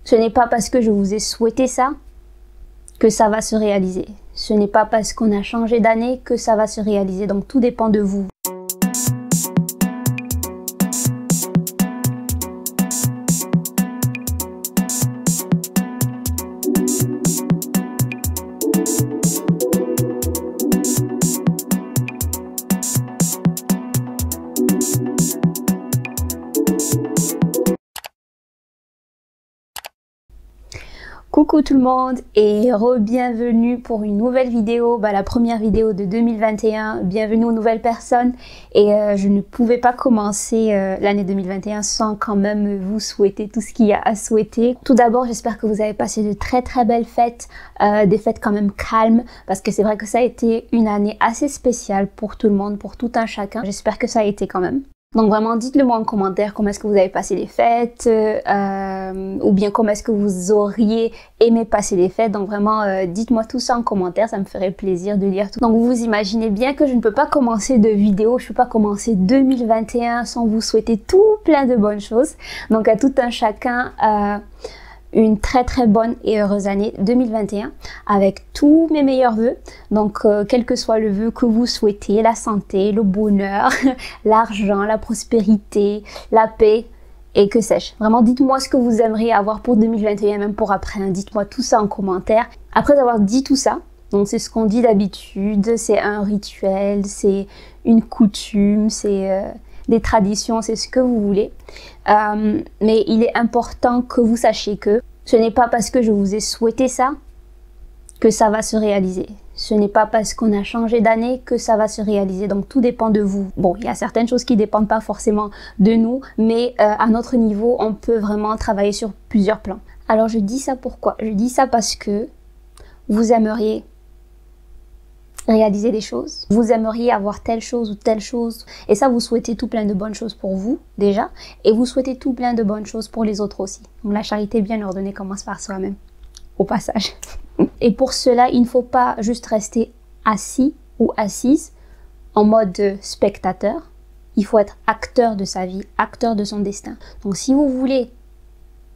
Ce n'est pas parce que je vous ai souhaité ça que ça va se réaliser. Ce n'est pas parce qu'on a changé d'année que ça va se réaliser. Donc tout dépend de vous. Coucou tout le monde et re-bienvenue pour une nouvelle vidéo, la première vidéo de 2021. Bienvenue aux nouvelles personnes et je ne pouvais pas commencer l'année 2021 sans quand même vous souhaiter tout ce qu'il y a à souhaiter. Tout d'abord, j'espère que vous avez passé de très belles fêtes, des fêtes quand même calmes parce que c'est vrai que ça a été une année assez spéciale pour tout le monde, pour tout un chacun. J'espère que ça a été quand même. Donc vraiment, dites-le moi en commentaire comment est-ce que vous avez passé les fêtes ou bien comment est-ce que vous auriez aimé passer les fêtes. Donc vraiment, dites-moi tout ça en commentaire, ça me ferait plaisir de lire tout. Donc vous imaginez bien que je ne peux pas commencer de vidéo, je ne peux pas commencer 2021 sans vous souhaiter tout plein de bonnes choses. Donc à tout un chacun, une très bonne et heureuse année 2021 avec tous mes meilleurs vœux. Donc quel que soit le vœu que vous souhaitez, la santé, le bonheur, l'argent, la prospérité, la paix et que sais-je. Vraiment dites-moi ce que vous aimeriez avoir pour 2021, même pour après, hein. Dites-moi tout ça en commentaire. Après avoir dit tout ça, donc c'est ce qu'on dit d'habitude, c'est un rituel, c'est une coutume, c'est des traditions, c'est ce que vous voulez. Mais il est important que vous sachiez que ce n'est pas parce que je vous ai souhaité ça que ça va se réaliser. Ce n'est pas parce qu'on a changé d'année que ça va se réaliser. Donc tout dépend de vous. Bon, il y a certaines choses qui ne dépendent pas forcément de nous, mais à notre niveau, on peut vraiment travailler sur plusieurs plans. Alors je dis ça pourquoi? Je dis ça parce que vous aimeriez réaliser des choses, vous aimeriez avoir telle chose ou telle chose, et ça vous souhaitez tout plein de bonnes choses pour vous déjà, et vous souhaitez tout plein de bonnes choses pour les autres aussi. Donc la charité bien ordonnée commence par soi-même, au passage. Et pour cela, il ne faut pas juste rester assis ou assise en mode spectateur, il faut être acteur de sa vie, acteur de son destin. Donc si vous voulez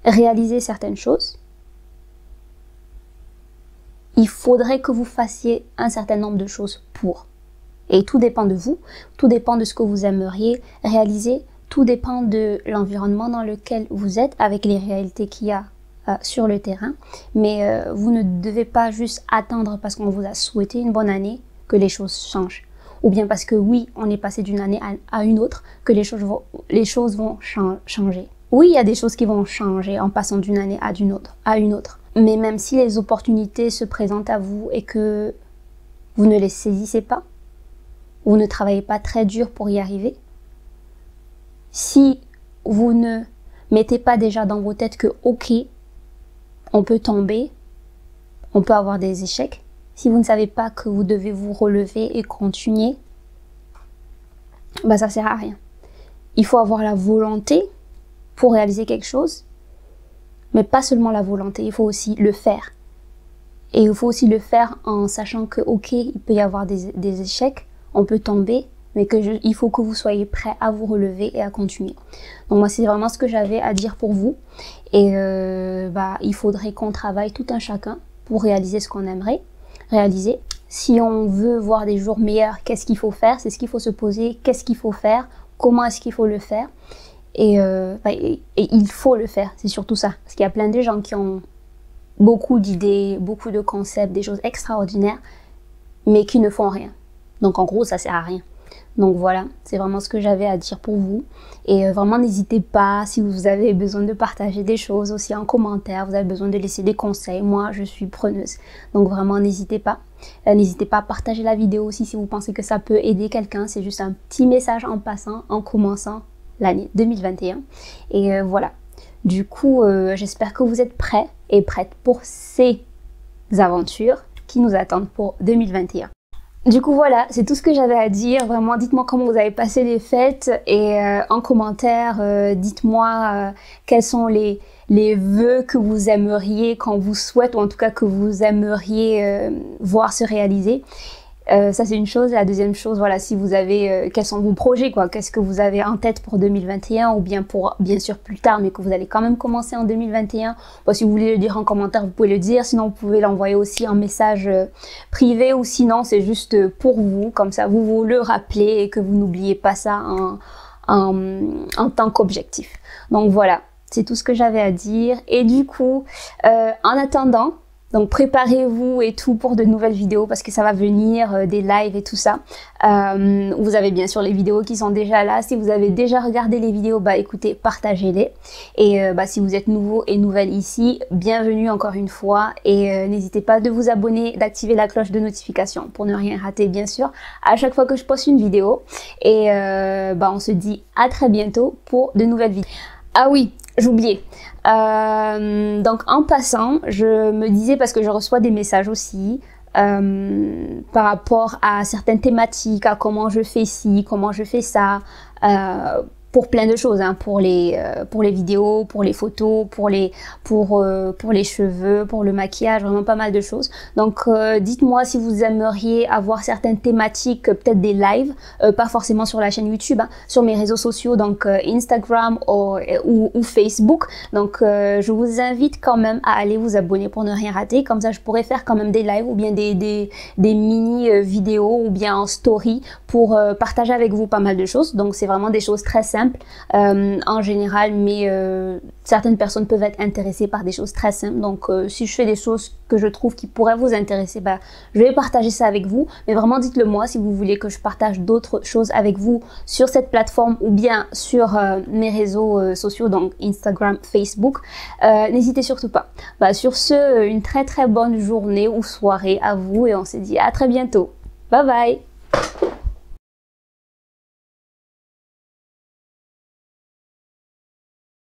réaliser certaines choses, il faudrait que vous fassiez un certain nombre de choses pour. Et tout dépend de vous, tout dépend de ce que vous aimeriez réaliser, tout dépend de l'environnement dans lequel vous êtes, avec les réalités qu'il y a sur le terrain. Mais vous ne devez pas juste attendre parce qu'on vous a souhaité une bonne année que les choses changent. Ou bien parce que oui, on est passé d'une année à une autre, que les choses vont changer. Oui, il y a des choses qui vont changer en passant d'une année à une autre. Mais même si les opportunités se présentent à vous et que vous ne les saisissez pas, vous ne travaillez pas très dur pour y arriver, si vous ne mettez pas déjà dans vos têtes que ok, on peut tomber, on peut avoir des échecs, si vous ne savez pas que vous devez vous relever et continuer, ça sert à rien. Il faut avoir la volonté pour réaliser quelque chose, mais pas seulement la volonté, il faut aussi le faire. Et il faut aussi le faire en sachant que, ok, il peut y avoir des échecs, on peut tomber, mais il faut que vous soyez prêts à vous relever et à continuer. Donc moi, c'est vraiment ce que j'avais à dire pour vous. Et il faudrait qu'on travaille tout un chacun pour réaliser ce qu'on aimerait réaliser. Si on veut voir des jours meilleurs, qu'est-ce qu'il faut faire? C'est ce qu'il faut se poser, qu'est-ce qu'il faut faire? Comment est-ce qu'il faut le faire? Et il faut le faire, c'est surtout ça. Parce qu'il y a plein de gens qui ont beaucoup d'idées, beaucoup de concepts, des choses extraordinaires, mais qui ne font rien. Donc en gros, ça sert à rien. Donc voilà, c'est vraiment ce que j'avais à dire pour vous. Et vraiment, n'hésitez pas, si vous avez besoin de partager des choses aussi en commentaire, vous avez besoin de laisser des conseils, moi je suis preneuse. Donc vraiment, n'hésitez pas. N'hésitez pas à partager la vidéo aussi si vous pensez que ça peut aider quelqu'un. C'est juste un petit message en passant, en commençant l'année 2021. Et voilà. Du coup, j'espère que vous êtes prêts et prêtes pour ces aventures qui nous attendent pour 2021. Du coup, voilà, c'est tout ce que j'avais à dire. Vraiment, dites-moi comment vous avez passé les fêtes et en commentaire, dites-moi quels sont les vœux que vous aimeriez, qu'on vous souhaite, ou en tout cas que vous aimeriez voir se réaliser. Ça c'est une chose. La deuxième chose, voilà, si vous avez, quels sont vos projets, quoi, qu'est-ce que vous avez en tête pour 2021 ou bien pour, bien sûr plus tard, mais que vous allez quand même commencer en 2021. Bon, si vous voulez le dire en commentaire, vous pouvez le dire, sinon vous pouvez l'envoyer aussi en message privé, ou sinon c'est juste pour vous, comme ça vous vous le rappelez et que vous n'oubliez pas ça en tant qu'objectif. Donc voilà, c'est tout ce que j'avais à dire. Et du coup, en attendant, donc préparez-vous et tout pour de nouvelles vidéos parce que ça va venir, des lives et tout ça. Vous avez bien sûr les vidéos qui sont déjà là. Si vous avez déjà regardé les vidéos, bah écoutez, partagez-les. Et si vous êtes nouveau et nouvelle ici, bienvenue encore une fois. Et n'hésitez pas de vous abonner, d'activer la cloche de notification pour ne rien rater bien sûr à chaque fois que je poste une vidéo. Et on se dit à très bientôt pour de nouvelles vidéos. Ah oui, j'oubliais. Donc en passant, je me disais, parce que je reçois des messages aussi par rapport à certaines thématiques, à comment je fais ci, comment je fais ça, pour plein de choses, hein, pour les vidéos, pour les photos, pour les cheveux, pour le maquillage, vraiment pas mal de choses. Donc dites-moi si vous aimeriez avoir certaines thématiques, peut-être des lives, pas forcément sur la chaîne YouTube, hein, sur mes réseaux sociaux, donc Instagram ou Facebook. Donc je vous invite quand même à aller vous abonner pour ne rien rater, comme ça je pourrais faire quand même des lives ou bien des mini vidéos ou bien en story pour partager avec vous pas mal de choses. Donc c'est vraiment des choses très simples en général, mais certaines personnes peuvent être intéressées par des choses très simples. Donc si je fais des choses que je trouve qui pourraient vous intéresser, bah, je vais partager ça avec vous. Mais vraiment dites-le moi si vous voulez que je partage d'autres choses avec vous sur cette plateforme ou bien sur mes réseaux sociaux, donc Instagram, Facebook. N'hésitez surtout pas. Bah, sur ce, une très très bonne journée ou soirée à vous et on se dit à très bientôt. Bye bye!